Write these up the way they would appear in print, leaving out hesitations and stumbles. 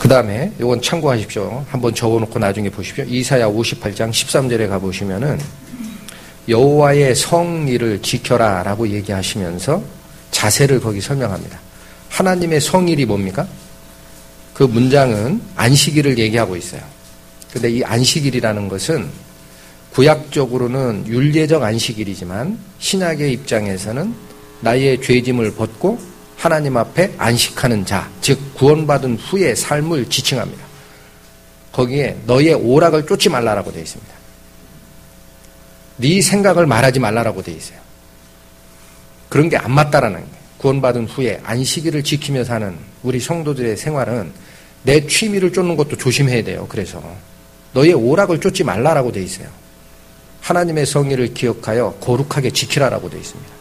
다음에 이건 참고하십시오. 한번 적어놓고 나중에 보십시오. 이사야 58장 13절에 가보시면은 여호와의 성일을 지켜라 라고 얘기하시면서 자세를 거기 설명합니다. 하나님의 성일이 뭡니까? 그 문장은 안식일을 얘기하고 있어요. 근데 이 안식일이라는 것은 구약적으로는 율례적 안식일이지만 신약의 입장에서는 나의 죄짐을 벗고 하나님 앞에 안식하는 자, 즉 구원받은 후의 삶을 지칭합니다. 거기에 너의 오락을 쫓지 말라라고 되어 있습니다. 네 생각을 말하지 말라라고 되어 있어요. 그런 게 안 맞다라는 거예요. 구원받은 후에 안식일을 지키며 사는 우리 성도들의 생활은 내 취미를 쫓는 것도 조심해야 돼요. 그래서 너의 오락을 쫓지 말라라고 되어 있어요. 하나님의 성의를 기억하여 거룩하게 지키라라고 되어 있습니다.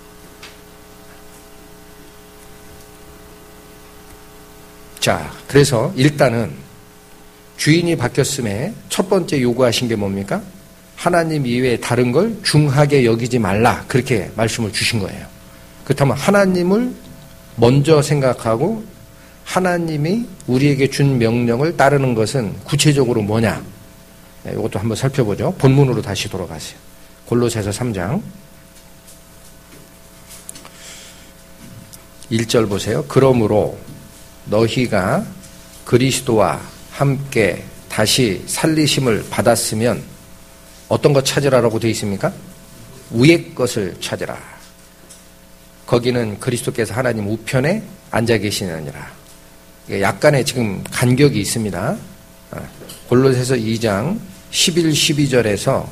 자, 그래서 일단은 주인이 바뀌었음에 첫 번째 요구하신 게 뭡니까? 하나님 이외에 다른 걸 중하게 여기지 말라. 그렇게 말씀을 주신 거예요. 그렇다면 하나님을 먼저 생각하고 하나님이 우리에게 준 명령을 따르는 것은 구체적으로 뭐냐? 이것도 한번 살펴보죠. 본문으로 다시 돌아가세요. 골로새서 3장 1절 보세요. 그러므로 너희가 그리스도와 함께 다시 살리심을 받았으면 어떤 것 찾으라라고 되어 있습니까? 위의 것을 찾으라. 거기는 그리스도께서 하나님 우편에 앉아 계시느니라. 약간의 지금 간격이 있습니다. 골로새서 2장 11, 12절에서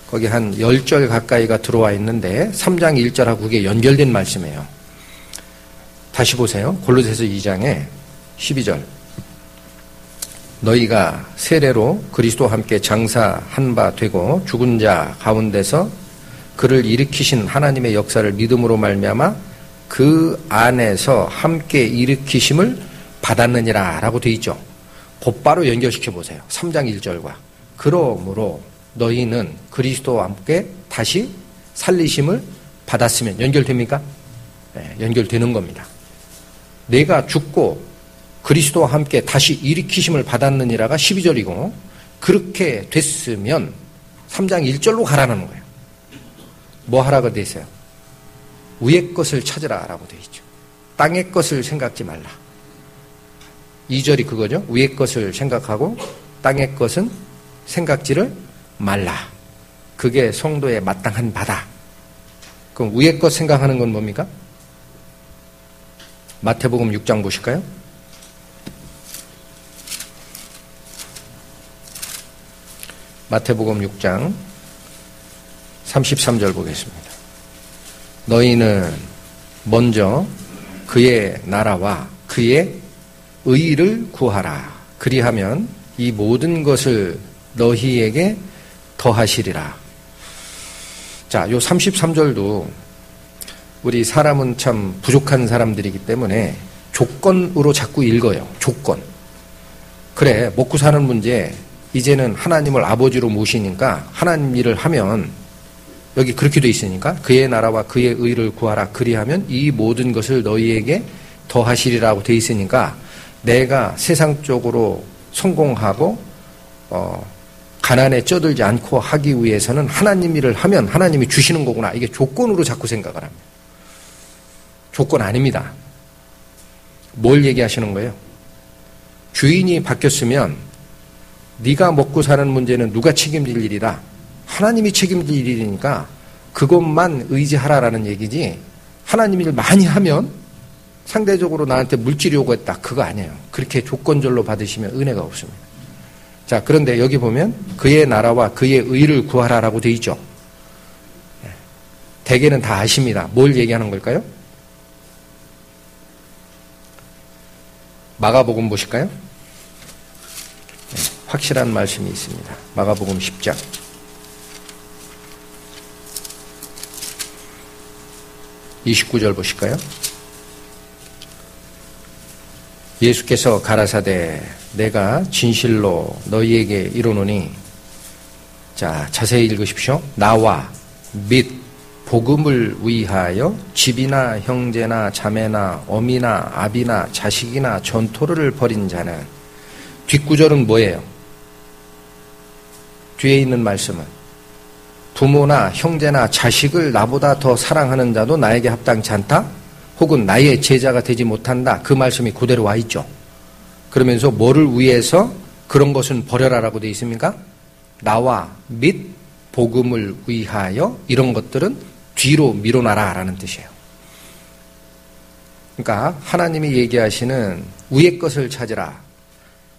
거기 한 10절 가까이가 들어와 있는데 3장 1절하고 그게 연결된 말씀이에요. 다시 보세요. 골로새서 2장에 12절. 너희가 세례로 그리스도와 함께 장사한 바 되고 죽은 자 가운데서 그를 일으키신 하나님의 역사를 믿음으로 말미암아 그 안에서 함께 일으키심을 받았느니라 라고 되어 있죠. 곧바로 연결시켜 보세요. 3장 1절과. 그러므로 너희는 그리스도와 함께 다시 살리심을 받았으면 연결됩니까? 네, 연결되는 겁니다. 내가 죽고 그리스도와 함께 다시 일으키심을 받았느니라가 12절이고 그렇게 됐으면 3장 1절로 가라는 거예요. 뭐 하라고 되어 있어요? 위의 것을 찾으라 라고 되어 있죠. 땅의 것을 생각지 말라. 2절이 그거죠. 위의 것을 생각하고 땅의 것은 생각지를 말라. 그게 성도의 마땅한 바다. 그럼 위의 것 생각하는 건 뭡니까? 마태복음 6장 보실까요? 마태복음 6장 33절 보겠습니다. 너희는 먼저 그의 나라와 그의 의를 구하라. 그리하면 이 모든 것을 너희에게 더하시리라. 자, 요 33절도 우리 사람은 참 부족한 사람들이기 때문에 조건으로 자꾸 읽어요. 조건. 그래, 먹고 사는 문제, 이제는 하나님을 아버지로 모시니까 하나님 일을 하면 여기 그렇게 돼 있으니까 그의 나라와 그의 의를 구하라. 그리하면 이 모든 것을 너희에게 더하시리라고 돼 있으니까 내가 세상적으로 성공하고 가난에 쪄들지 않고 하기 위해서는 하나님 일을 하면 하나님이 주시는 거구나. 이게 조건으로 자꾸 생각을 합니다. 조건 아닙니다. 뭘 얘기하시는 거예요? 주인이 바뀌었으면 네가 먹고 사는 문제는 누가 책임질 일이다. 하나님이 책임질 일이니까 그것만 의지하라라는 얘기지 하나님 일 많이 하면 상대적으로 나한테 물질이 오고 있다. 그거 아니에요. 그렇게 조건절로 받으시면 은혜가 없습니다. 자, 그런데 여기 보면 그의 나라와 그의 의를 구하라라고 되어 있죠. 대개는 다 아십니다. 뭘 얘기하는 걸까요? 마가복음 보실까요? 확실한 말씀이 있습니다. 마가복음 10장 29절 보실까요? 예수께서 가라사대 내가 진실로 너희에게 이르노니, 자, 자세히 읽으십시오. 나와 및 복음을 위하여 집이나 형제나 자매나 어미나 아비나 자식이나 전토를 벌인 자는 뒷구절은 뭐예요? 뒤에 있는 말씀은 부모나 형제나 자식을 나보다 더 사랑하는 자도 나에게 합당치 않다? 혹은 나의 제자가 되지 못한다? 그 말씀이 그대로 와 있죠. 그러면서 뭐를 위해서 그런 것은 버려라라고 되어 있습니까? 나와 및 복음을 위하여 이런 것들은 뒤로 밀어놔라라는 뜻이에요. 그러니까 하나님이 얘기하시는 위의 것을 찾으라,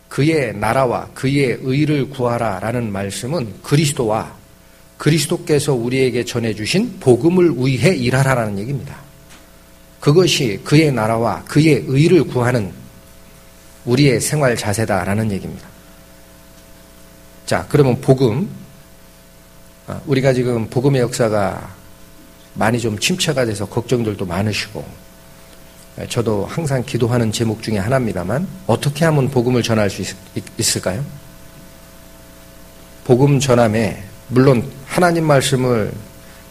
그의 나라와 그의 의를 구하라라는 말씀은 그리스도와 그리스도께서 우리에게 전해주신 복음을 위해 일하라라는 얘기입니다. 그것이 그의 나라와 그의 의를 구하는 우리의 생활 자세다라는 얘기입니다. 자, 그러면 복음, 우리가 지금 복음의 역사가 많이 좀 침체가 돼서 걱정들도 많으시고, 저도 항상 기도하는 제목 중에 하나입니다만, 어떻게 하면 복음을 전할 수 있을까요? 복음 전함에 물론 하나님 말씀을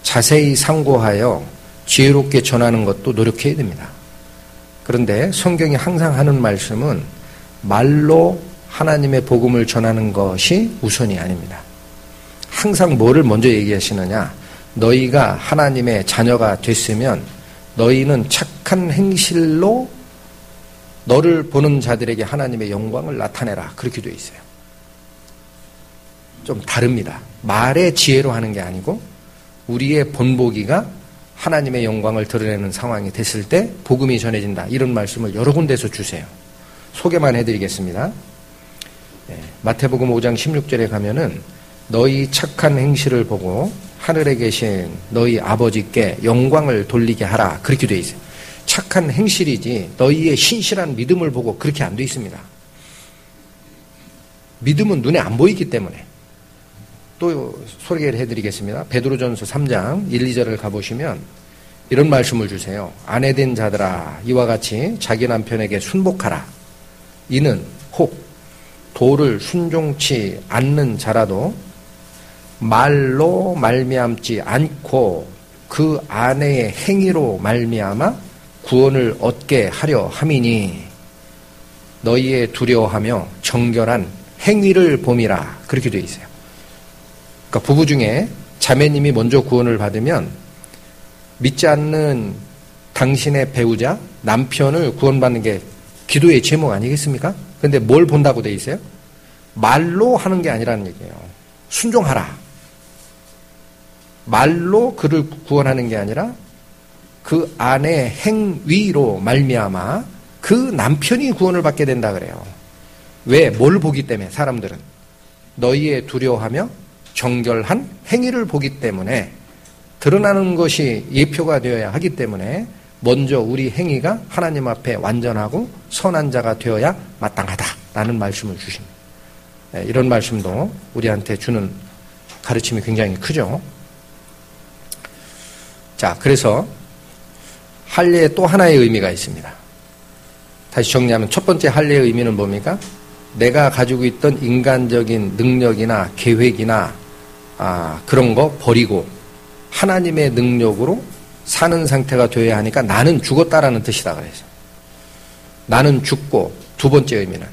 자세히 상고하여 지혜롭게 전하는 것도 노력해야 됩니다. 그런데 성경이 항상 하는 말씀은 말로 하나님의 복음을 전하는 것이 우선이 아닙니다. 항상 뭐를 먼저 얘기하시느냐? 너희가 하나님의 자녀가 됐으면 너희는 착한 행실로 너를 보는 자들에게 하나님의 영광을 나타내라. 그렇게 되어 있어요. 좀 다릅니다. 말의 지혜로 하는 게 아니고 우리의 본보기가 하나님의 영광을 드러내는 상황이 됐을 때 복음이 전해진다. 이런 말씀을 여러 군데서 주세요. 소개만 해드리겠습니다. 마태복음 5장 16절에 가면은 너희 착한 행실을 보고 하늘에 계신 너희 아버지께 영광을 돌리게 하라. 그렇게 되어 있어요. 착한 행실이지 너희의 신실한 믿음을 보고 그렇게 안 되어 있습니다. 믿음은 눈에 안 보이기 때문에. 또 소개를 해드리겠습니다. 베드로전서 3장 1, 2절을 가보시면 이런 말씀을 주세요. 아내된 자들아 이와 같이 자기 남편에게 순복하라. 이는 혹 도를 순종치 않는 자라도 말로 말미암지 않고 그 아내의 행위로 말미암아 구원을 얻게 하려 함이니 너희의 두려워하며 정결한 행위를 봄이라. 그렇게 되어 있어요. 그러니까 부부 중에 자매님이 먼저 구원을 받으면 믿지 않는 당신의 배우자, 남편을 구원받는 게 기도의 제목 아니겠습니까? 근데 뭘 본다고 돼 있어요? 말로 하는 게 아니라는 얘기예요. 순종하라. 말로 그를 구원하는 게 아니라 그 아내의 행위로 말미암아 그 남편이 구원을 받게 된다 그래요. 왜? 뭘 보기 때문에 사람들은 너희의 두려워하며 정결한 행위를 보기 때문에 드러나는 것이 예표가 되어야 하기 때문에 먼저 우리 행위가 하나님 앞에 완전하고 선한 자가 되어야 마땅하다라는 말씀을 주십니다. 이런 말씀도 우리한테 주는 가르침이 굉장히 크죠. 자, 그래서 할례에 또 하나의 의미가 있습니다. 다시 정리하면 첫 번째 할례의 의미는 뭡니까? 내가 가지고 있던 인간적인 능력이나 계획이나 그런 거 버리고 하나님의 능력으로 사는 상태가 되어야 하니까 나는 죽었다라는 뜻이다 그래서 나는 죽고, 두 번째 의미는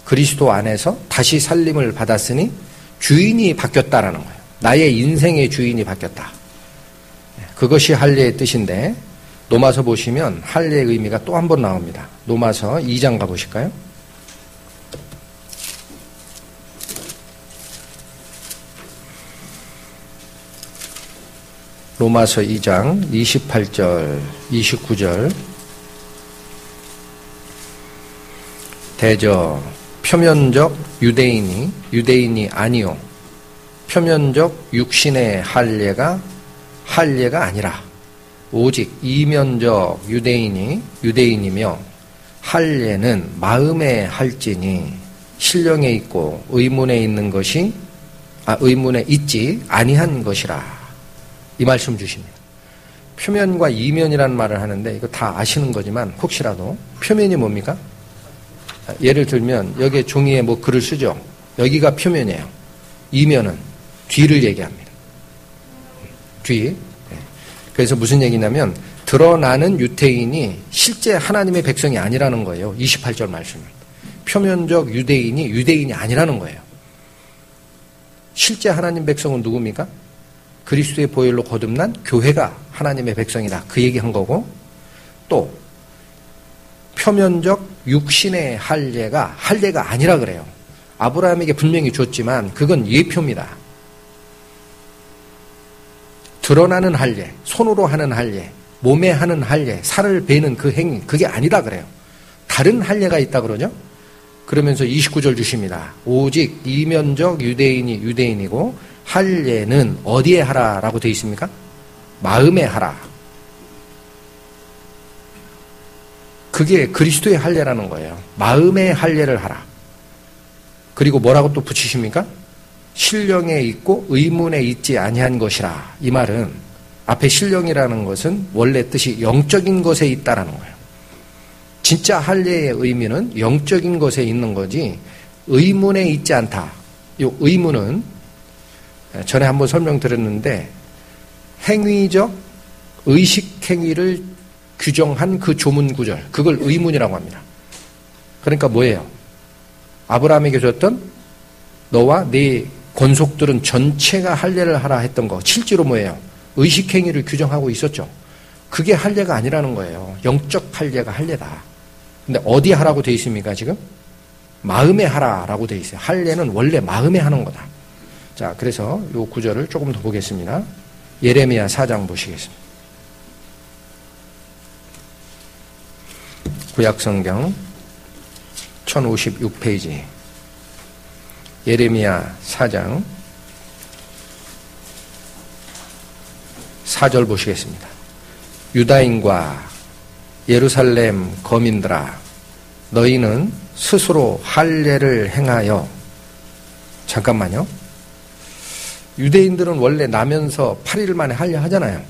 그리스도 안에서 다시 살림을 받았으니 주인이 바뀌었다라는 거예요. 나의 인생의 주인이 바뀌었다. 그것이 할례의 뜻인데 로마서 보시면 할례의 의미가 또 한 번 나옵니다. 로마서 2장 가보실까요? 로마서 2장 28절, 29절. 대저 표면적 유대인이 아니요 표면적 육신의 할례가 아니라 오직 이면적 유대인이며 할례는 마음에 할지니 신령에 있고 의문에 있지 아니한 것이라. 이 말씀 주십니다. 표면과 이면이라는 말을 하는데 이거 다 아시는 거지만 혹시라도 표면이 뭡니까? 예를 들면 여기에 종이에 뭐 글을 쓰죠. 여기가 표면이에요. 이면은 뒤를 얘기합니다. 뒤. 그래서 무슨 얘기냐면 드러나는 유대인이 실제 하나님의 백성이 아니라는 거예요. 28절 말씀은. 표면적 유대인이 유대인이 아니라는 거예요. 실제 하나님 백성은 누굽니까? 그리스도의 보혈로 거듭난 교회가 하나님의 백성이다. 그 얘기한 거고, 또 표면적 육신의 할례가 아니라 그래요. 아브라함에게 분명히 줬지만 그건 예표입니다. 드러나는 할례, 손으로 하는 할례, 몸에 하는 할례, 살을 베는 그 행위, 그게 아니다 그래요. 다른 할례가 있다 그러죠. 그러면서 29절 주십니다. 오직 이면적 유대인이 유대인이고 할례는 어디에 하라라고 되어 있습니까? 마음에 하라. 그게 그리스도의 할례라는 거예요. 마음의 할례를 하라. 그리고 뭐라고 또 붙이십니까? 신령에 있고 의문에 있지 아니한 것이라. 이 말은 앞에 신령이라는 것은 원래 뜻이 영적인 것에 있다라는 거예요. 진짜 할례의 의미는 영적인 것에 있는 거지 의문에 있지 않다. 이 의문은 전에 한번 설명드렸는데 행위적 의식 행위를 규정한 그 조문 구절, 그걸 의문이라고 합니다. 그러니까 뭐예요? 아브라함에게 줬던 너와 네 권속들은 전체가 할례를 하라 했던 거 실제로 뭐예요? 의식 행위를 규정하고 있었죠. 그게 할례가 아니라는 거예요. 영적 할례가 할례다. 근데 어디 하라고 돼 있습니까 지금? 마음에 하라라고 돼 있어요. 할례는 원래 마음에 하는 거다. 자, 그래서 이 구절을 조금 더 보겠습니다. 예레미야 4장 보시겠습니다. 구약성경 1056페이지 예레미야 4장 4절 보시겠습니다. 유다인과 예루살렘 거민들아 너희는 스스로 할례를 행하여 잠깐만요. 유대인들은 원래 나면서 8일 만에 할례 하잖아요.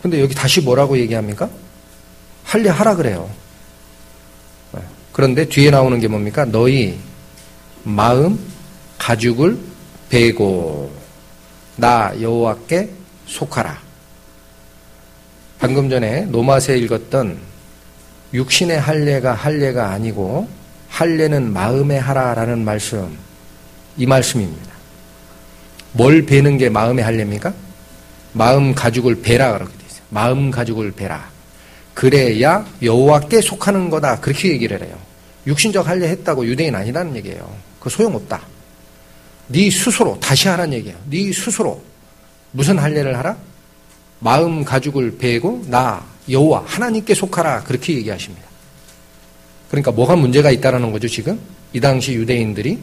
근데 여기 다시 뭐라고 얘기합니까? 할례 하라 그래요. 그런데 뒤에 나오는 게 뭡니까? 너희 마음 가죽을 베고 나 여호와께 속하라. 방금 전에 노마세 읽었던 육신의 할례가 아니고 할례는 마음에 하라라는 말씀, 이 말씀입니다. 뭘 베는 게 마음의 할례입니까? 마음 가죽을 베라 그렇게 돼 있어요. 마음 가죽을 베라. 그래야 여호와께 속하는 거다. 그렇게 얘기를 해요. 육신적 할례 했다고 유대인 아니라는 얘기예요. 그거 소용없다. 네 스스로 다시 하라는 얘기예요. 네 스스로 무슨 할례를 하라? 마음 가죽을 베고 나 여호와 하나님께 속하라. 그렇게 얘기하십니다. 그러니까 뭐가 문제가 있다라는 거죠 지금? 이 당시 유대인들이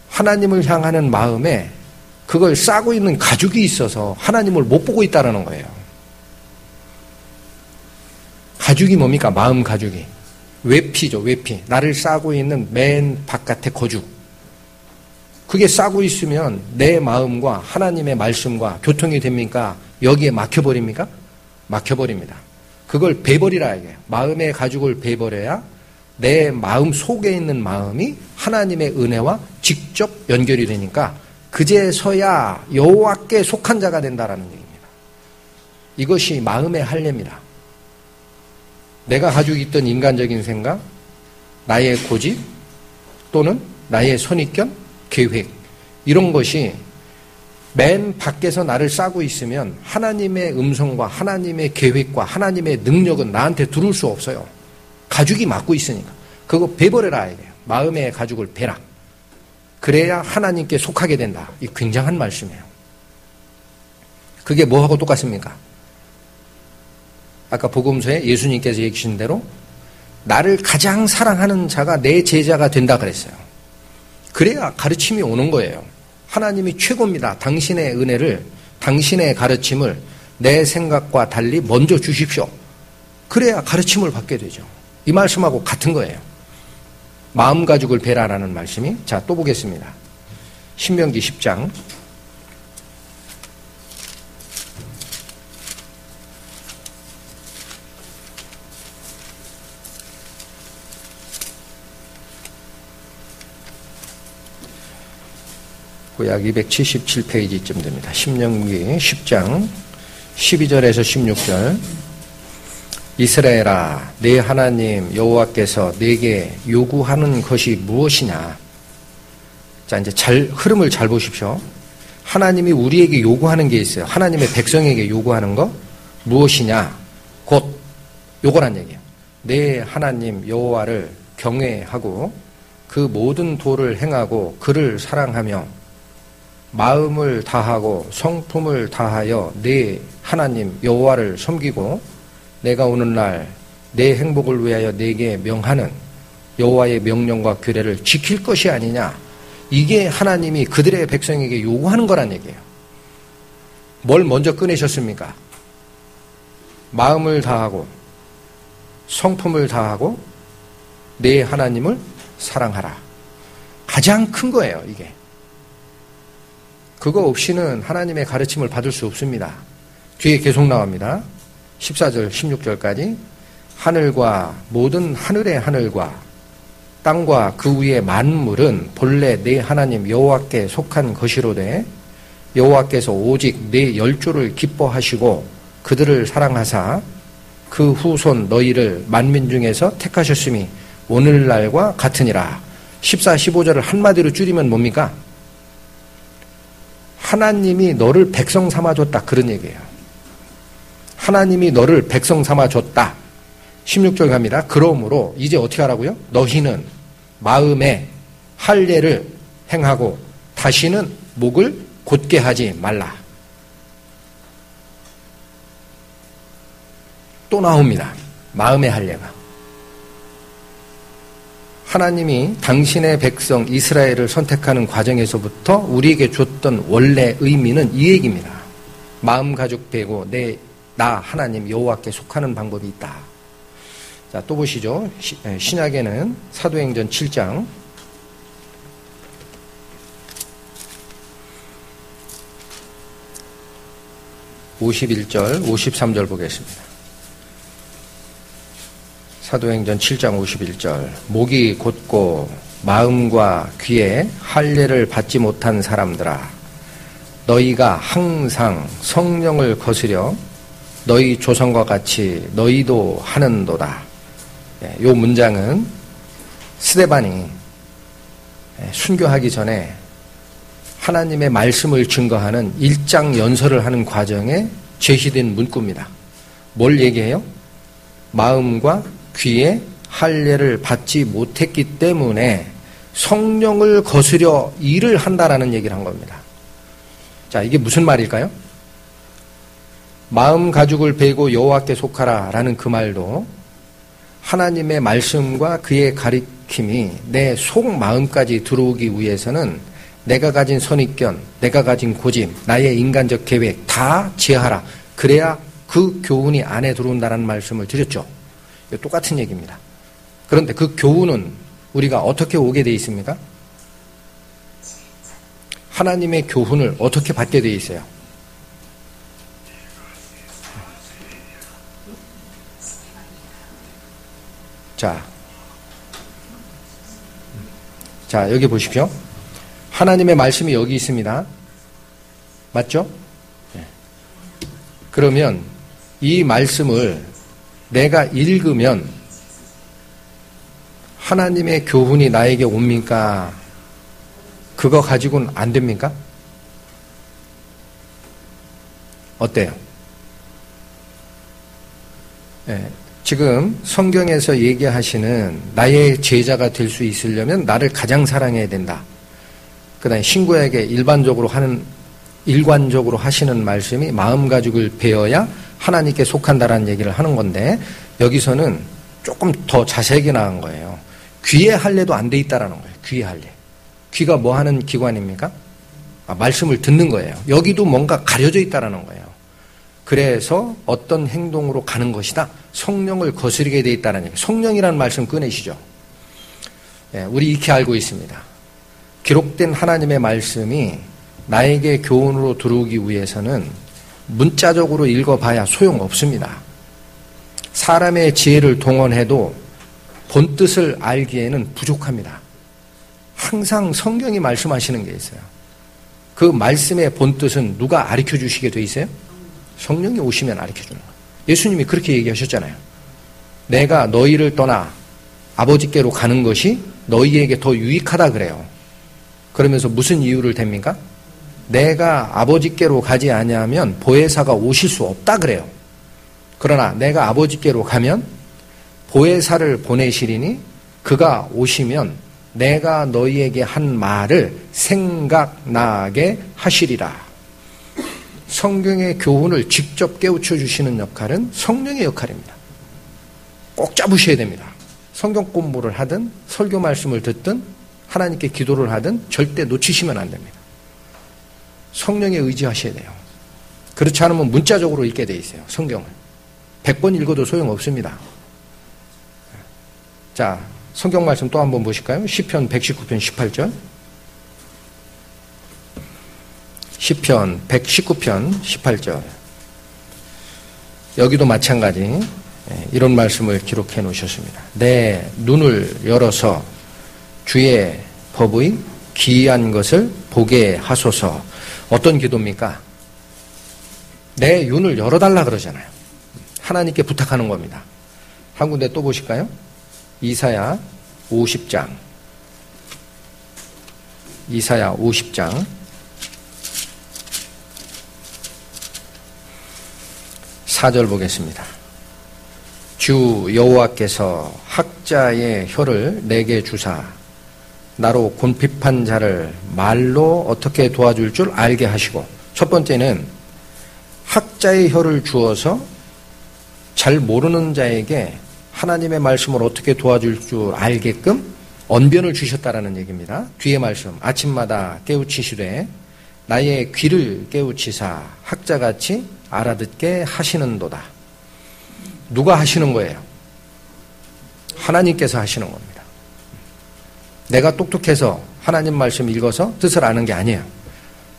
하나님을 향하는 마음에 그걸 싸고 있는 가죽이 있어서 하나님을 못 보고 있다라는 거예요. 가죽이 뭡니까? 마음 가죽이. 외피죠, 외피. 나를 싸고 있는 맨 바깥의 거죽. 그게 싸고 있으면 내 마음과 하나님의 말씀과 교통이 됩니까? 여기에 막혀버립니까? 막혀버립니다. 그걸 베버리라 이게. 마음의 가죽을 베버려야 내 마음 속에 있는 마음이 하나님의 은혜와 직접 연결이 되니까 그제서야 여호와께 속한 자가 된다라는 얘기입니다. 이것이 마음의 할례입니다. 내가 가지고 있던 인간적인 생각, 나의 고집 또는 나의 선입견, 계획 이런 것이 맨 밖에서 나를 싸고 있으면 하나님의 음성과 하나님의 계획과 하나님의 능력은 나한테 들어올 수 없어요. 가죽이 막고 있으니까. 그거 베버려라 이래요. 마음의 가죽을 베라. 그래야 하나님께 속하게 된다. 이 굉장한 말씀이에요. 그게 뭐하고 똑같습니까? 아까 복음서에 예수님께서 얘기하신 대로 나를 가장 사랑하는 자가 내 제자가 된다 그랬어요. 그래야 가르침이 오는 거예요. 하나님이 최고입니다. 당신의 은혜를, 당신의 가르침을 내 생각과 달리 먼저 주십시오. 그래야 가르침을 받게 되죠. 이 말씀하고 같은 거예요. 마음 가죽을 베라라는 말씀이. 자, 또 보겠습니다. 신명기 10장. 구약 277페이지쯤 됩니다. 신명기 10장 12절에서 16절. 이스라엘아, 내 하나님 여호와께서 내게 요구하는 것이 무엇이냐? 자, 이제 흐름을 잘 보십시오. 하나님이 우리에게 요구하는 게 있어요. 하나님의 백성에게 요구하는 거 무엇이냐? 곧 요거란 얘기예요. 내 하나님 여호와를 경외하고 그 모든 도를 행하고 그를 사랑하며 마음을 다하고 성품을 다하여 내 하나님 여호와를 섬기고 내가 오늘날 내 행복을 위하여 내게 명하는 여호와의 명령과 규례를 지킬 것이 아니냐. 이게 하나님이 그들의 백성에게 요구하는 거란 얘기예요. 뭘 먼저 꺼내셨습니까? 마음을 다하고 성품을 다하고 내 하나님을 사랑하라. 가장 큰 거예요, 이게. 그거 없이는 하나님의 가르침을 받을 수 없습니다. 뒤에 계속 나옵니다. 14절, 16절까지 하늘과 모든 하늘의 하늘과 땅과 그 위의 만물은 본래 내 하나님 여호와께 속한 것이로되 여호와께서 오직 내 열조를 기뻐하시고 그들을 사랑하사 그 후손 너희를 만민 중에서 택하셨음이 오늘날과 같으니라. 14, 15절을 한마디로 줄이면 뭡니까? 하나님이 너를 백성 삼아줬다, 그런 얘기예요. 하나님이 너를 백성 삼아줬다. 16절 갑니다. 그러므로 이제 어떻게 하라고요? 너희는 마음에 할례를 행하고 다시는 목을 곧게 하지 말라. 또 나옵니다. 마음의 할례가. 하나님이 당신의 백성 이스라엘을 선택하는 과정에서부터 우리에게 줬던 원래 의미는 이 얘기입니다. 마음 가죽 베고 나 하나님 여호와께 속하는 방법이 있다. 자, 또 보시죠. 신약에는 사도행전 7장 51절, 53절 보겠습니다. 사도행전 7장 51절. 목이 곧고 마음과 귀에 할례를 받지 못한 사람들아, 너희가 항상 성령을 거스려 너희 조상과 같이 너희도 하는도다. 이 문장은 스데반이 순교하기 전에 하나님의 말씀을 증거하는 일장 연설을 하는 과정에 제시된 문구입니다. 뭘 얘기해요? 마음과 귀에 할례를 받지 못했기 때문에 성령을 거스려 일을 한다라는 얘기를 한 겁니다. 자, 이게 무슨 말일까요? 마음 가죽을 베고 여호와께 속하라 라는 그 말도 하나님의 말씀과 그의 가리킴이 내 속마음까지 들어오기 위해서는 내가 가진 선입견, 내가 가진 고집, 나의 인간적 계획 다 제하라. 그래야 그 교훈이 안에 들어온다는 말씀을 드렸죠. 똑같은 얘기입니다. 그런데 그 교훈은 우리가 어떻게 오게 돼 있습니까? 하나님의 교훈을 어떻게 받게 돼 있어요? 자, 여기 보십시오. 하나님의 말씀이 여기 있습니다. 맞죠? 그러면 이 말씀을 내가 읽으면 하나님의 교훈이 나에게 옵니까? 그거 가지고는 안 됩니까? 어때요? 지금 성경에서 얘기하시는 나의 제자가 될 수 있으려면 나를 가장 사랑해야 된다. 그 다음에 신구에게 일관적으로 하시는 말씀이 마음 가죽을 베어야 하나님께 속한다라는 얘기를 하는 건데 여기서는 조금 더 자세하게 나간 거예요. 귀의 할례도 안 돼 있다라는 거예요. 귀의 할례. 귀가 뭐 하는 기관입니까? 말씀을 듣는 거예요. 여기도 뭔가 가려져 있다라는 거예요. 그래서 어떤 행동으로 가는 것이다. 성령을 거스르게 돼 있다는 얘기. 성령이라는 말씀 꺼내시죠. 우리 익히 알고 있습니다. 기록된 하나님의 말씀이 나에게 교훈으로 들어오기 위해서는 문자적으로 읽어봐야 소용없습니다. 사람의 지혜를 동원해도 본뜻을 알기에는 부족합니다. 항상 성경이 말씀하시는 게 있어요. 그 말씀의 본뜻은 누가 가르쳐 주시게 돼 있어요? 성령이 오시면 가르쳐 주는 거예요. 예수님이 그렇게 얘기하셨잖아요. 내가 너희를 떠나 아버지께로 가는 것이 너희에게 더 유익하다 그래요. 그러면서 무슨 이유를 댑니까? 내가 아버지께로 가지 아니하면 보혜사가 오실 수 없다 그래요. 그러나 내가 아버지께로 가면 보혜사를 보내시리니 그가 오시면 내가 너희에게 한 말을 생각나게 하시리라. 성경의 교훈을 직접 깨우쳐 주시는 역할은 성령의 역할입니다. 꼭 잡으셔야 됩니다. 성경 공부를 하든 설교 말씀을 듣든 하나님께 기도를 하든 절대 놓치시면 안 됩니다. 성령에 의지하셔야 돼요. 그렇지 않으면 문자적으로 읽게 돼 있어요. 성경을. 100번 읽어도 소용없습니다. 자, 성경 말씀 또 한번 보실까요? 시편 119편 18절. 시편 119편 18절. 여기도 마찬가지 이런 말씀을 기록해 놓으셨습니다. 내 눈을 열어서 주의 법의 기이한 것을 보게 하소서. 어떤 기도입니까? 내 눈을 열어달라 그러잖아요. 하나님께 부탁하는 겁니다. 한 군데 또 보실까요? 이사야 50장. 이사야 50장. 4절 보겠습니다. 주 여호와께서 학자의 혀를 내게 주사 나로 곤핍한 자를 말로 어떻게 도와줄 줄 알게 하시고, 첫 번째는 학자의 혀를 주어서 잘 모르는 자에게 하나님의 말씀을 어떻게 도와줄 줄 알게끔 언변을 주셨다라는 얘기입니다. 뒤에 말씀, 아침마다 깨우치시되 나의 귀를 깨우치사 학자같이 알아듣게 하시는도다. 누가 하시는 거예요? 하나님께서 하시는 겁니다. 내가 똑똑해서 하나님 말씀 읽어서 뜻을 아는 게 아니에요.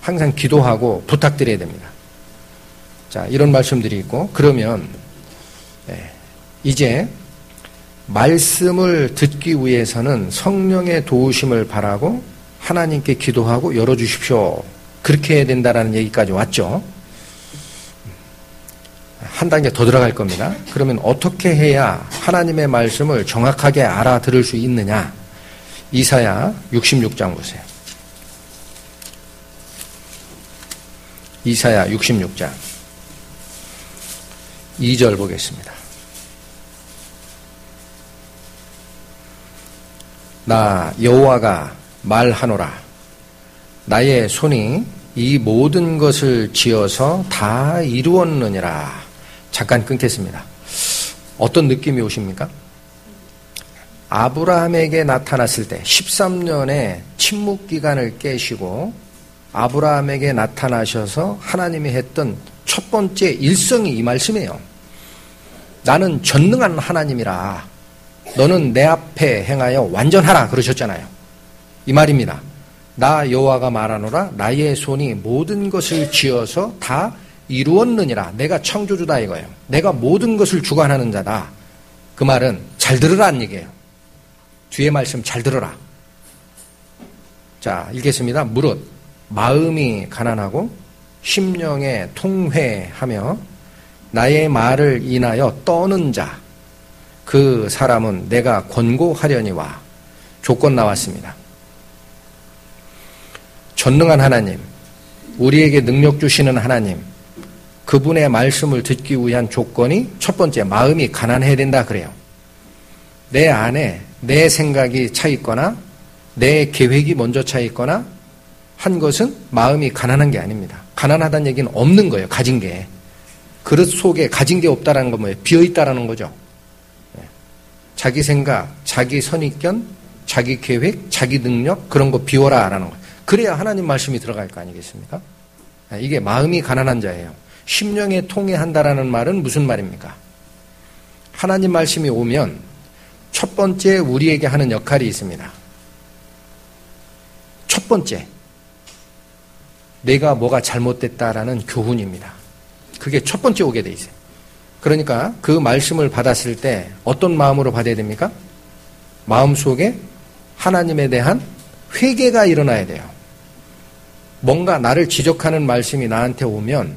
항상 기도하고 부탁드려야 됩니다. 자, 이런 말씀들이 있고, 그러면 이제 말씀을 듣기 위해서는 성령의 도우심을 바라고 하나님께 기도하고 열어주십시오. 그렇게 해야 된다라는 얘기까지 왔죠. 한 단계 더 들어갈 겁니다. 그러면 어떻게 해야 하나님의 말씀을 정확하게 알아들을 수 있느냐? 이사야 66장 보세요. 이사야 66장 2절 보겠습니다. 나 여호와가 말하노라. 나의 손이 이 모든 것을 지어서 다 이루었느니라. 잠깐 끊겠습니다. 어떤 느낌이 오십니까? 아브라함에게 나타났을 때 13년의 침묵 기간을 깨시고 아브라함에게 나타나셔서 하나님이 했던 첫 번째 일성이 이 말씀이에요. 나는 전능한 하나님이라 너는 내 앞에 행하여 완전하라 그러셨잖아요. 이 말입니다. 나 여호와가 말하노라. 나의 손이 모든 것을 지어서 다 이루었느니라. 내가 창조주다 이거예요. 내가 모든 것을 주관하는 자다. 그 말은 잘 들으라는 얘기예요. 뒤에 말씀 잘 들어라. 자, 읽겠습니다. 무릇 마음이 가난하고 심령에 통회하며 나의 말을 인하여 떠는 자, 그 사람은 내가 권고하려니와. 조건 나왔습니다. 전능한 하나님, 우리에게 능력 주시는 하나님, 그분의 말씀을 듣기 위한 조건이 첫 번째, 마음이 가난해야 된다 그래요. 내 안에 내 생각이 차 있거나 내 계획이 먼저 차 있거나 한 것은 마음이 가난한 게 아닙니다. 가난하다는 얘기는 없는 거예요. 가진 게. 그릇 속에 가진 게 없다라는 건 뭐예요? 비어있다라는 거죠. 자기 생각, 자기 선입견, 자기 계획, 자기 능력, 그런 거 비워라라는 거예요. 그래야 하나님 말씀이 들어갈 거 아니겠습니까? 이게 마음이 가난한 자예요. 심령에 통해한다라는 말은 무슨 말입니까? 하나님 말씀이 오면 첫 번째 우리에게 하는 역할이 있습니다. 첫 번째, 내가 뭐가 잘못됐다라는 교훈입니다. 그게 첫 번째 오게 돼 있어요. 그러니까 그 말씀을 받았을 때 어떤 마음으로 받아야 됩니까? 마음속에 하나님에 대한 회개가 일어나야 돼요. 뭔가 나를 지적하는 말씀이 나한테 오면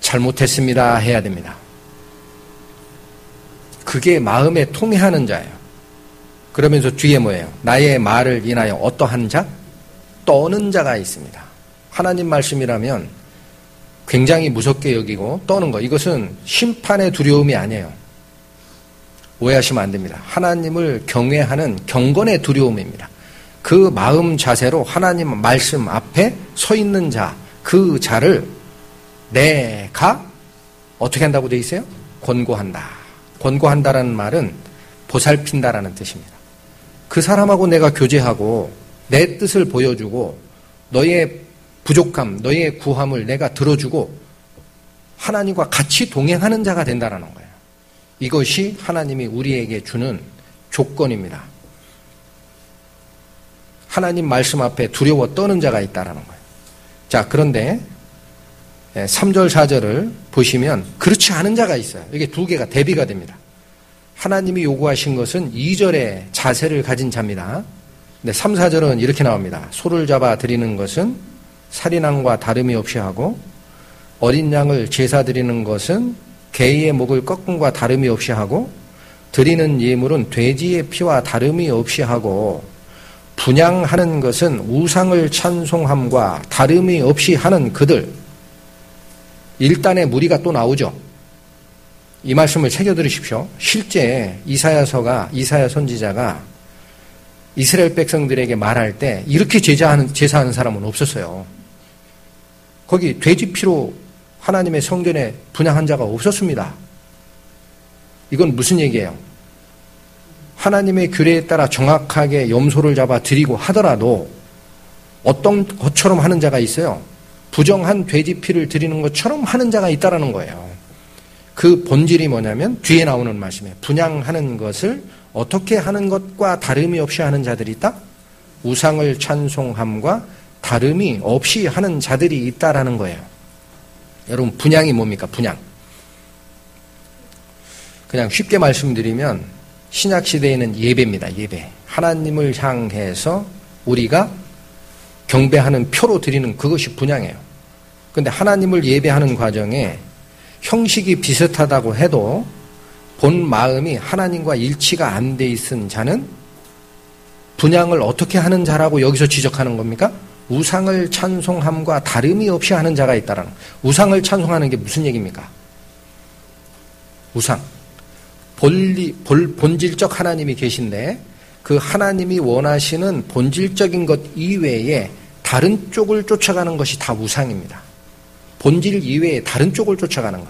잘못했습니다 해야 됩니다. 그게 마음에 통해하는 자예요. 그러면서 뒤에 뭐예요? 나의 말을 인하여 어떠한 자? 떠는 자가 있습니다. 하나님 말씀이라면 굉장히 무섭게 여기고 떠는 거. 이것은 심판의 두려움이 아니에요. 오해하시면 안 됩니다. 하나님을 경외하는 경건의 두려움입니다. 그 마음 자세로 하나님 말씀 앞에 서 있는 자, 그 자를 내가 어떻게 한다고 돼 있어요? 권고한다. 권고한다라는 말은 보살핀다라는 뜻입니다. 그 사람하고 내가 교제하고 내 뜻을 보여주고 너의 부족함, 너의 구함을 내가 들어주고 하나님과 같이 동행하는 자가 된다라는 거예요. 이것이 하나님이 우리에게 주는 조건입니다. 하나님 말씀 앞에 두려워 떠는 자가 있다라는 거예요. 자, 그런데 3절, 4절을 보시면 그렇지 않은 자가 있어요. 이게 두 개가 대비가 됩니다. 하나님이 요구하신 것은 2절의 자세를 가진 자입니다. 근데 3, 4절은 이렇게 나옵니다. 소를 잡아 드리는 것은 살인함과 다름이 없이 하고 어린 양을 제사 드리는 것은 개의 목을 꺾음과 다름이 없이 하고 드리는 예물은 돼지의 피와 다름이 없이 하고 분향하는 것은 우상을 찬송함과 다름이 없이 하는 그들. 일단의 무리가 또 나오죠. 이 말씀을 새겨 들으십시오. 실제 이사야 선지자가 이스라엘 백성들에게 말할 때 이렇게 제사하는 사람은 없었어요. 거기 돼지 피로 하나님의 성전에 분향한 자가 없었습니다. 이건 무슨 얘기예요? 하나님의 규례에 따라 정확하게 염소를 잡아 드리고 하더라도 어떤 것처럼 하는 자가 있어요. 부정한 돼지 피를 드리는 것처럼 하는 자가 있다라는 거예요. 그 본질이 뭐냐면 뒤에 나오는 말씀이에요. 분향하는 것을 어떻게 하는 것과 다름이 없이 하는 자들이 있다? 우상을 찬송함과 다름이 없이 하는 자들이 있다라는 거예요. 여러분, 분향이 뭡니까? 분향. 그냥 쉽게 말씀드리면 신약 시대에는 예배입니다. 예배. 하나님을 향해서 우리가 경배하는 표로 드리는 그것이 분향이에요. 그런데 하나님을 예배하는 과정에 형식이 비슷하다고 해도 본 마음이 하나님과 일치가 안 돼 있은 자는 분향을 어떻게 하는 자라고 여기서 지적하는 겁니까? 우상을 찬송함과 다름이 없이 하는 자가 있다라는. 우상을 찬송하는 게 무슨 얘기입니까? 우상. 본질적 하나님이 계신데 그 하나님이 원하시는 본질적인 것 이외에 다른 쪽을 쫓아가는 것이 다 우상입니다. 본질 이외에 다른 쪽을 쫓아가는 것.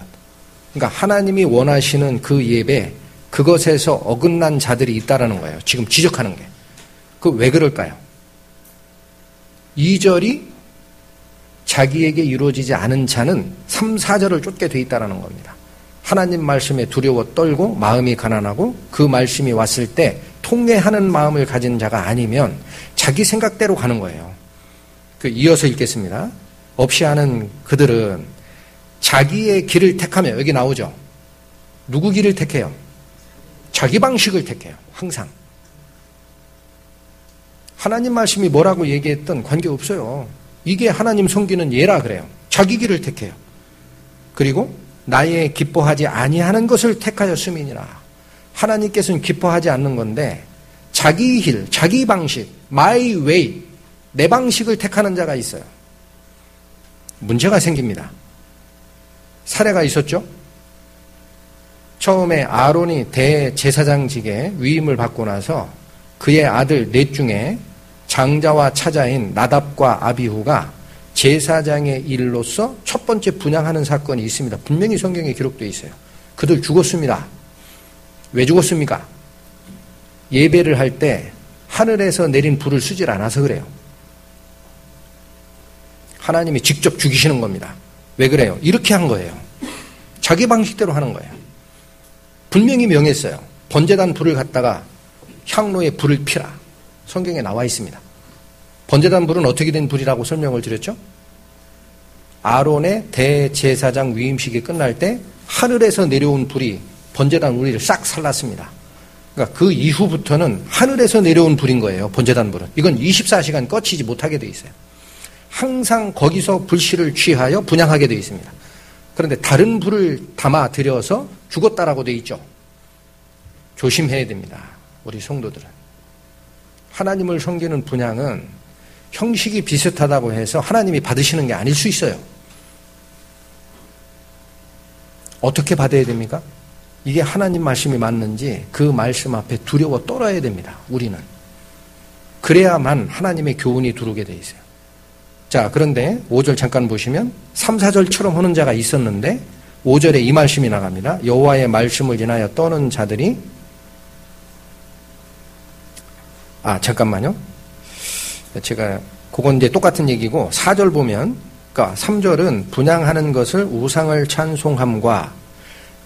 그러니까 하나님이 원하시는 그 예배, 그것에서 어긋난 자들이 있다라는 거예요. 지금 지적하는 게. 그 왜 그럴까요? 2절이 자기에게 이루어지지 않은 자는 3, 4절을 쫓게 돼 있다는 겁니다. 하나님 말씀에 두려워 떨고 마음이 가난하고 그 말씀이 왔을 때 통회하는 마음을 가진 자가 아니면 자기 생각대로 가는 거예요. 이어서 읽겠습니다. 없이 하는 그들은 자기의 길을 택하며, 여기 나오죠. 누구 길을 택해요? 자기 방식을 택해요. 항상. 하나님 말씀이 뭐라고 얘기했든 관계없어요. 이게 하나님 섬기는 예라 그래요. 자기 길을 택해요. 그리고 나의 기뻐하지 아니하는 것을 택하였음이니라. 하나님께서는 기뻐하지 않는 건데 자기 길, 자기 방식, my way, 내 방식을 택하는 자가 있어요. 문제가 생깁니다. 사례가 있었죠. 처음에 아론이 대제사장직에 위임을 받고 나서 그의 아들 넷 중에 장자와 차자인 나답과 아비후가 제사장의 일로서 첫 번째 분향하는 사건이 있습니다. 분명히 성경에 기록되어 있어요. 그들 죽었습니다. 왜 죽었습니까? 예배를 할 때 하늘에서 내린 불을 쓰질 않아서 그래요. 하나님이 직접 죽이시는 겁니다. 왜 그래요? 이렇게 한 거예요. 자기 방식대로 하는 거예요. 분명히 명했어요. 번제단 불을 갖다가 향로에 불을 피라. 성경에 나와 있습니다. 번제단 불은 어떻게 된 불이라고 설명을 드렸죠? 아론의 대제사장 위임식이 끝날 때 하늘에서 내려온 불이 번제단 우리를 싹 살랐습니다. 그러니까 그 이후부터는 하늘에서 내려온 불인 거예요. 번제단 불은. 이건 24시간 꺼치지 못하게 돼 있어요. 항상 거기서 불씨를 취하여 분향하게 되어 있습니다. 그런데 다른 불을 담아 들여서 죽었다라고 되어 있죠. 조심해야 됩니다. 우리 성도들은. 하나님을 섬기는 분향은 형식이 비슷하다고 해서 하나님이 받으시는 게 아닐 수 있어요. 어떻게 받아야 됩니까? 이게 하나님 말씀이 맞는지 그 말씀 앞에 두려워 떨어야 됩니다. 우리는. 그래야만 하나님의 교훈이 들어오게 돼 있어요. 자, 그런데 5절 잠깐 보시면 3, 4절처럼 하는 자가 있었는데 5절에 이 말씀이 나갑니다. 여호와의 말씀을 인하여 떠는 자들이 잠깐만요. 제가 그건 이제 똑같은 얘기고 4절 보면 그러니까 3절은 분향하는 것을 우상을 찬송함과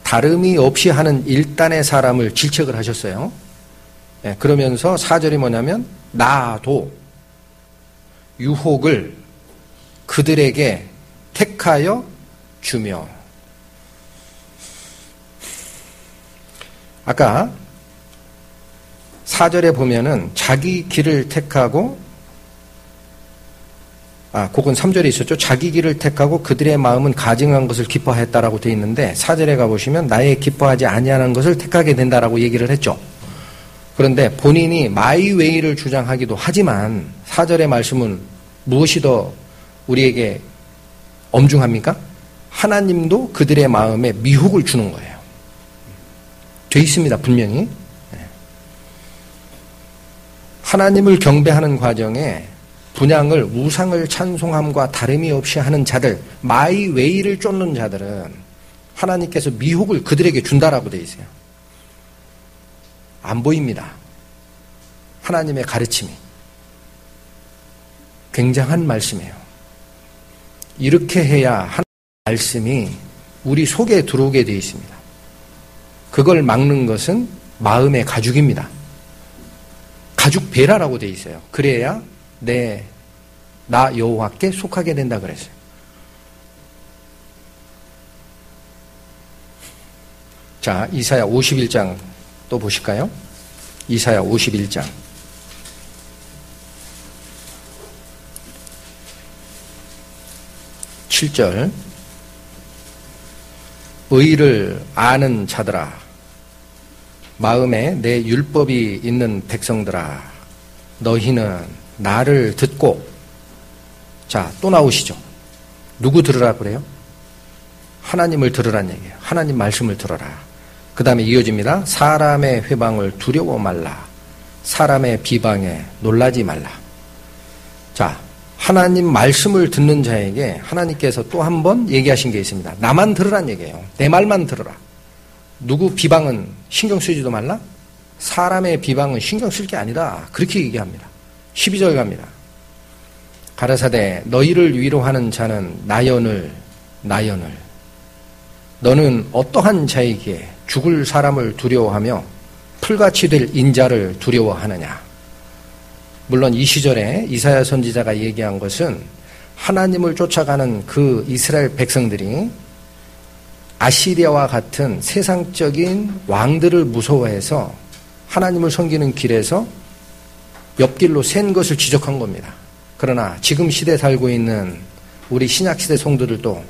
다름이 없이 하는 일단의 사람을 질책을 하셨어요. 그러면서 4절이 뭐냐면 나도 유혹을 그들에게 택하여 주며 아까 4절에 보면은 자기 길을 택하고 그건 3절에 있었죠. 자기 길을 택하고 그들의 마음은 가증한 것을 기뻐하였다라고 되어 있는데 4절에 가보시면 나의 기뻐하지 아니하는 것을 택하게 된다라고 얘기를 했죠. 그런데 본인이 마이웨이를 주장하기도 하지만 4절의 말씀은 무엇이 더 우리에게 엄중합니까? 하나님도 그들의 마음에 미혹을 주는 거예요. 돼 있습니다. 분명히. 하나님을 경배하는 과정에 분향을 우상을 찬송함과 다름이 없이 하는 자들, 마이웨이를 쫓는 자들은 하나님께서 미혹을 그들에게 준다라고 되어 있어요. 안 보입니다. 하나님의 가르침이. 굉장한 말씀이에요. 이렇게 해야 하나님의 말씀이 우리 속에 들어오게 되어 있습니다. 그걸 막는 것은 마음의 가죽입니다. 가죽 베라라고 되어 있어요. 그래야 나 여호와께 속하게 된다 그랬어요. 자, 이사야 51장 또 보실까요? 이사야 51장 7절 의를 아는 자들아 마음에 내 율법이 있는 백성들아 너희는 나를 듣고 자, 또 나오시죠. 누구 들으라 그래요? 하나님을 들으란 얘기예요. 하나님 말씀을 들어라. 그 다음에 이어집니다. 사람의 회방을 두려워 말라. 사람의 비방에 놀라지 말라. 자, 하나님 말씀을 듣는 자에게 하나님께서 또 한 번 얘기하신 게 있습니다. 나만 들으란 얘기예요. 내 말만 들어라. 누구 비방은 신경 쓰지도 말라? 사람의 비방은 신경 쓸 게 아니다. 그렇게 얘기합니다. 12절 갑니다. 가라사대 너희를 위로하는 자는 나연을 너는 어떠한 자이기에 죽을 사람을 두려워하며 풀같이 될 인자를 두려워하느냐. 물론 이 시절에 이사야 선지자가 얘기한 것은 하나님을 쫓아가는 그 이스라엘 백성들이 아시리아와 같은 세상적인 왕들을 무서워해서 하나님을 섬기는 길에서 옆길로 샌 것을 지적한 겁니다. 그러나 지금 시대에 살고 있는 우리 신약시대 성도들도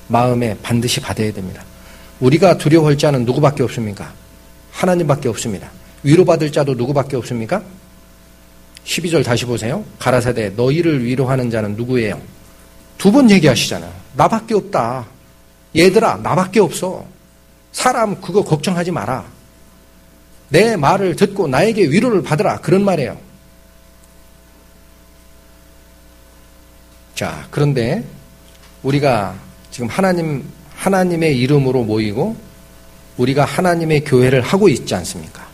마음에 반드시 받아야 됩니다. 우리가 두려워할 자는 누구밖에 없습니까? 하나님밖에 없습니다. 위로받을 자도 누구밖에 없습니까? 12절 다시 보세요. 가라사대 너희를 위로하는 자는 누구예요? 두 번 얘기하시잖아요. 나밖에 없다. 얘들아 나밖에 없어. 사람 그거 걱정하지 마라. 내 말을 듣고 나에게 위로를 받으라. 그런 말이에요. 자, 그런데 우리가 지금 하나님의 이름으로 모이고 우리가 하나님의 교회를 하고 있지 않습니까?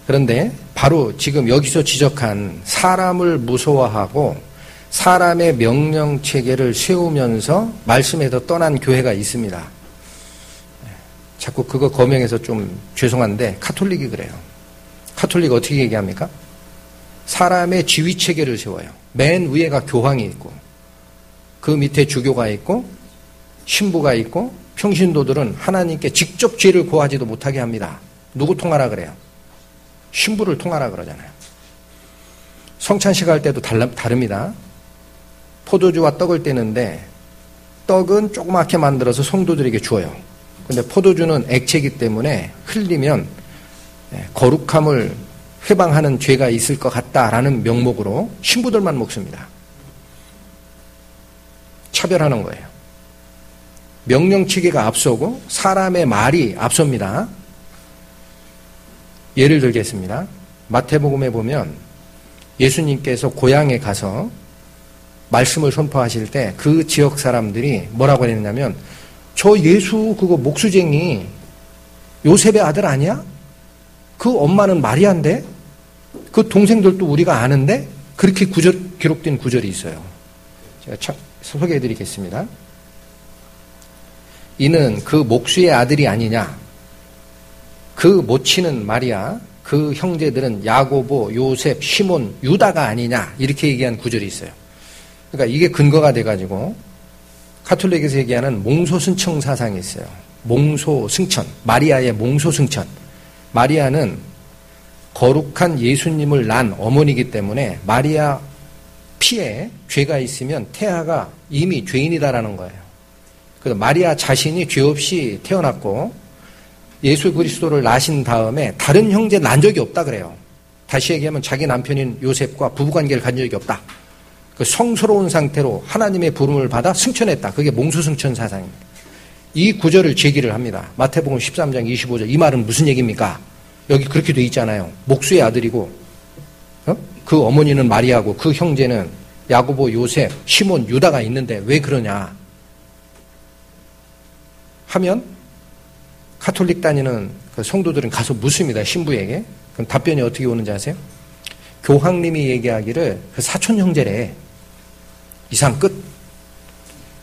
그런데 바로 지금 여기서 지적한 사람을 무서워하고 사람의 명령 체계를 세우면서 말씀에서 떠난 교회가 있습니다. 자꾸 그거 거명해서 좀 죄송한데 카톨릭이 그래요. 카톨릭 어떻게 얘기합니까? 사람의 지위 체계를 세워요. 맨 위에가 교황이 있고 그 밑에 주교가 있고 신부가 있고 평신도들은 하나님께 직접 죄를 고하지도 못하게 합니다. 누구 통하라 그래요? 신부를 통하라 그러잖아요. 성찬식 할 때도 다릅니다. 포도주와 떡을 떼는데 떡은 조그맣게 만들어서 성도들에게 주어요. 근데 포도주는 액체이기 때문에 흘리면 거룩함을 회방하는 죄가 있을 것 같다라는 명목으로 신부들만 먹습니다. 차별하는 거예요. 명령체계가 앞서고 사람의 말이 앞섭니다. 예를 들겠습니다. 마태복음에 보면 예수님께서 고향에 가서 말씀을 선포하실 때 그 지역 사람들이 뭐라고 했냐면 저 예수 그거 목수쟁이 요셉의 아들 아니야? 그 엄마는 마리아인데 그 동생들도 우리가 아는데 그렇게 기록된 구절이 있어요. 제가 소개해 드리겠습니다. 이는 그 목수의 아들이 아니냐? 그 모친은 마리아, 그 형제들은 야고보, 요셉, 시몬, 유다가 아니냐? 이렇게 얘기한 구절이 있어요. 그러니까 이게 근거가 돼가지고 가톨릭에서 얘기하는 몽소승천 사상이 있어요. 몽소승천, 마리아의 몽소승천. 마리아는 거룩한 예수님을 낳은 어머니이기 때문에 마리아 피에 죄가 있으면 태아가 이미 죄인이다라는 거예요. 그래서 마리아 자신이 죄 없이 태어났고 예수 그리스도를 낳으신 다음에 다른 형제 난 적이 없다 그래요. 다시 얘기하면 자기 남편인 요셉과 부부관계를 가진 적이 없다. 그 성스러운 상태로 하나님의 부름을 받아 승천했다. 그게 몽수승천 사상입니다. 이 구절을 제기를 합니다. 마태복음 13장 25절. 이 말은 무슨 얘기입니까? 여기 그렇게 돼 있잖아요. 목수의 아들이고 그 어머니는 마리아고 그 형제는 야고보, 요셉, 시몬, 유다가 있는데 왜 그러냐 하면 가톨릭 다니는 그 성도들은 가서 묻습니다. 신부에게. 그럼 답변이 어떻게 오는지 아세요? 교황님이 얘기하기를 그 사촌 형제래. 이상 끝.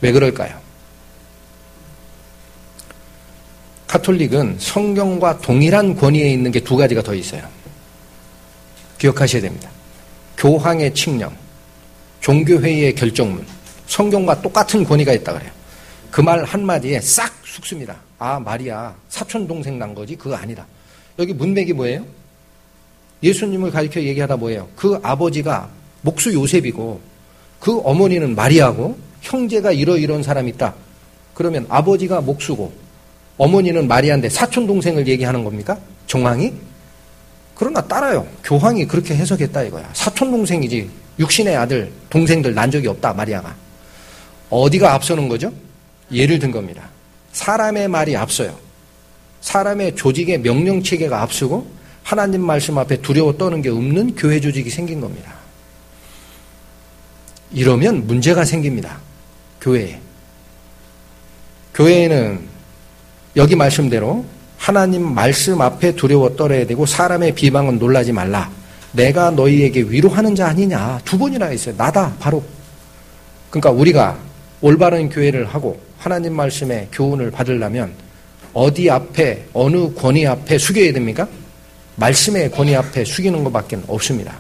왜 그럴까요? 가톨릭은 성경과 동일한 권위에 있는 게 두 가지가 더 있어요. 기억하셔야 됩니다. 교황의 칙령, 종교회의의 결정문, 성경과 똑같은 권위가 있다 그래요. 그 말 한마디에 싹 숙습니다. 아, 마리아 사촌동생 난 거지 그거 아니다. 여기 문맥이 뭐예요? 예수님을 가리켜 얘기하다 뭐예요? 그 아버지가 목수 요셉이고 그 어머니는 마리아고 형제가 이런 사람이 있다. 그러면 아버지가 목수고 어머니는 마리아인데 사촌동생을 얘기하는 겁니까? 정황이? 그러나 따라요. 교황이 그렇게 해석했다 이거야. 사촌동생이지 육신의 아들, 동생들 난 적이 없다 마리아가. 어디가 앞서는 거죠? 예를 든 겁니다. 사람의 말이 앞서요. 사람의 조직의 명령체계가 앞서고 하나님 말씀 앞에 두려워 떠는 게 없는 교회 조직이 생긴 겁니다. 이러면 문제가 생깁니다. 교회에. 교회에는 여기 말씀대로 하나님 말씀 앞에 두려워 떨어야 되고 사람의 비방은 놀라지 말라. 내가 너희에게 위로하는 자 아니냐. 두 번이나 했어요. 나다 바로. 그러니까 우리가 올바른 교회를 하고 하나님 말씀의 교훈을 받으려면 어디 앞에 어느 권위 앞에 숙여야 됩니까? 말씀의 권위 앞에 숙이는 것밖에 없습니다.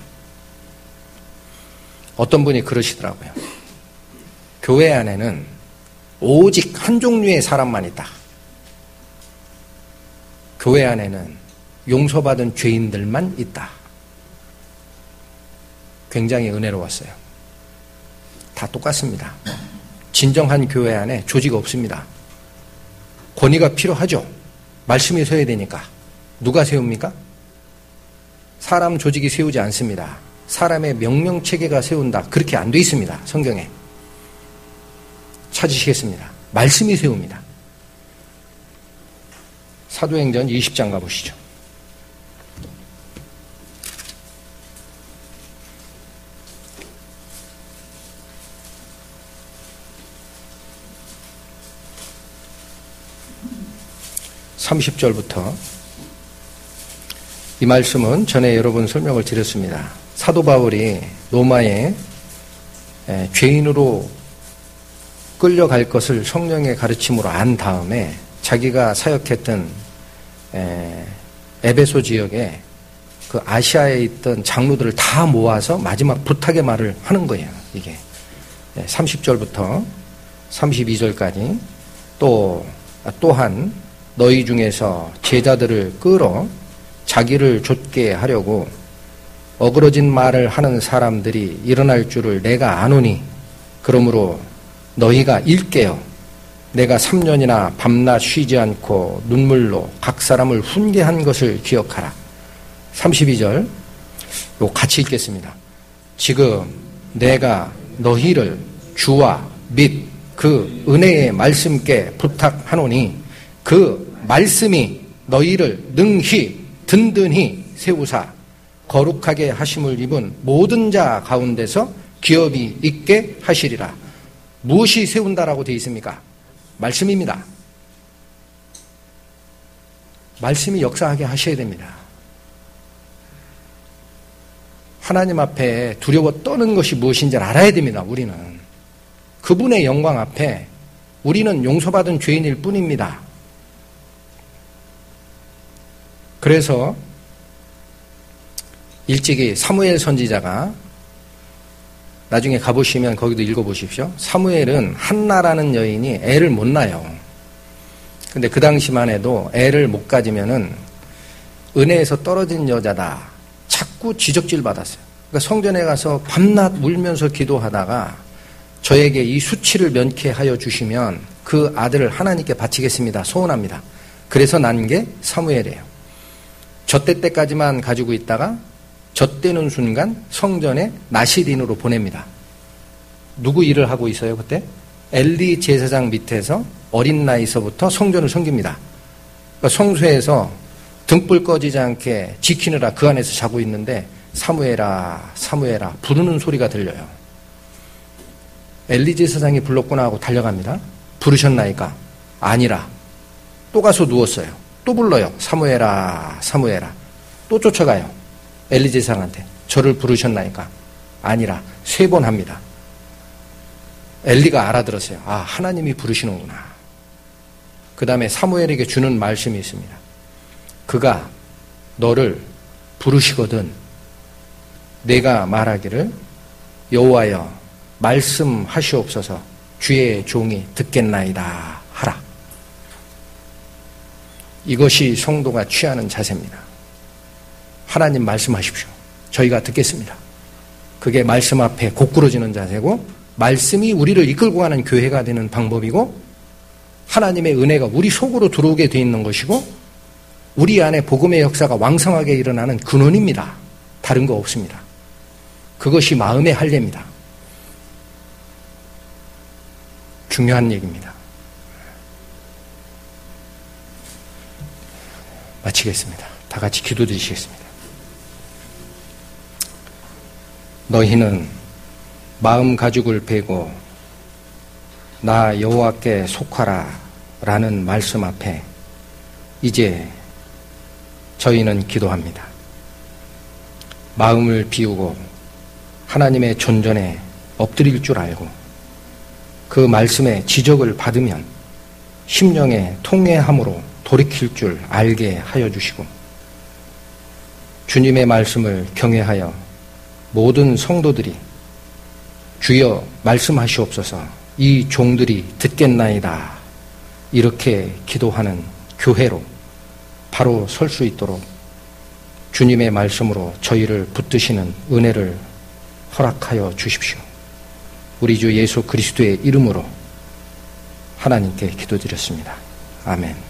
어떤 분이 그러시더라고요. 교회 안에는 오직 한 종류의 사람만 있다. 교회 안에는 용서받은 죄인들만 있다. 굉장히 은혜로웠어요. 다 똑같습니다. 진정한 교회 안에 조직 없습니다. 권위가 필요하죠. 말씀이 서야 되니까. 누가 세웁니까? 사람 조직이 세우지 않습니다. 사람의 명령체계가 세운다. 그렇게 안 돼 있습니다. 성경에. 찾으시겠습니다. 말씀이 세웁니다. 사도행전 20장 가보시죠. (30절부터) 이 말씀은 전에 여러 번 설명을 드렸습니다. 사도 바울이 로마에 죄인으로 끌려갈 것을 성령의 가르침으로 안 다음에 자기가 사역했던 에베소 지역에 그 아시아에 있던 장로들을 다 모아서 마지막 부탁의 말을 하는 거예요. 이게 30절부터 32절까지 또한 너희 중에서 제자들을 끌어 자기를 좇게 하려고 어그러진 말을 하는 사람들이 일어날 줄을 내가 아노니 그러므로 너희가 일깨어 내가 3년이나 밤낮 쉬지 않고 눈물로 각 사람을 훈계한 것을 기억하라. 32절 요 같이 읽겠습니다. 지금 내가 너희를 주와 및 그 은혜의 말씀께 부탁하노니 그 말씀이 너희를 능히 든든히 세우사 거룩하게 하심을 입은 모든 자 가운데서 기업이 있게 하시리라. 무엇이 세운다라고 되어 있습니까? 말씀입니다. 말씀이 역사하게 하셔야 됩니다. 하나님 앞에 두려워 떠는 것이 무엇인지 알아야 됩니다. 우리는 그분의 영광 앞에 우리는 용서받은 죄인일 뿐입니다. 그래서 일찍이 사무엘 선지자가 나중에 가보시면 거기도 읽어보십시오. 사무엘은 한나라는 여인이 애를 못 낳아요. 근데 그 당시만 해도 애를 못 가지면은 은혜에서 떨어진 여자다. 자꾸 지적질 받았어요. 그러니까 성전에 가서 밤낮 울면서 기도하다가 저에게 이 수치를 면케하여 주시면 그 아들을 하나님께 바치겠습니다. 소원합니다. 그래서 난 게 사무엘이에요. 젖대 때까지만 가지고 있다가 젖대는 순간 성전에 나시린으로 보냅니다. 누구 일을 하고 있어요 그때? 엘리 제사장 밑에서 어린 나이서부터 성전을 섬깁니다. 그러니까 성소에서 등불 꺼지지 않게 지키느라 그 안에서 자고 있는데 사무엘아 사무엘아 부르는 소리가 들려요. 엘리 제사장이 불렀구나 하고 달려갑니다. 부르셨나이까? 아니라. 또 가서 누웠어요. 또 불러요. 사무엘아 사무엘아. 또 쫓아가요. 엘리 제사장한테. 저를 부르셨나이까? 아니라. 3번 합니다. 엘리가 알아들었어요. 아, 하나님이 부르시는구나. 그 다음에 사무엘에게 주는 말씀이 있습니다. 그가 너를 부르시거든 내가 말하기를 여호와여 말씀하시옵소서 주의 종이 듣겠나이다 하라. 이것이 성도가 취하는 자세입니다. 하나님 말씀하십시오. 저희가 듣겠습니다. 그게 말씀 앞에 고꾸러지는 자세고 말씀이 우리를 이끌고 가는 교회가 되는 방법이고 하나님의 은혜가 우리 속으로 들어오게 돼 있는 것이고 우리 안에 복음의 역사가 왕성하게 일어나는 근원입니다. 다른 거 없습니다. 그것이 마음의 할례입니다. 중요한 얘기입니다. 마치겠습니다. 다 같이 기도드리시겠습니다. 너희는 마음 가죽을 베고 나 여호와께 속하라 라는 말씀 앞에 이제 저희는 기도합니다. 마음을 비우고 하나님의 존전에 엎드릴 줄 알고 그 말씀의 지적을 받으면 심령의 통회함으로 돌이킬 줄 알게 하여 주시고 주님의 말씀을 경외하여 모든 성도들이 주여 말씀하시옵소서 이 종들이 듣겠나이다 이렇게 기도하는 교회로 바로 설 수 있도록 주님의 말씀으로 저희를 붙드시는 은혜를 허락하여 주십시오. 우리 주 예수 그리스도의 이름으로 하나님께 기도드렸습니다. 아멘.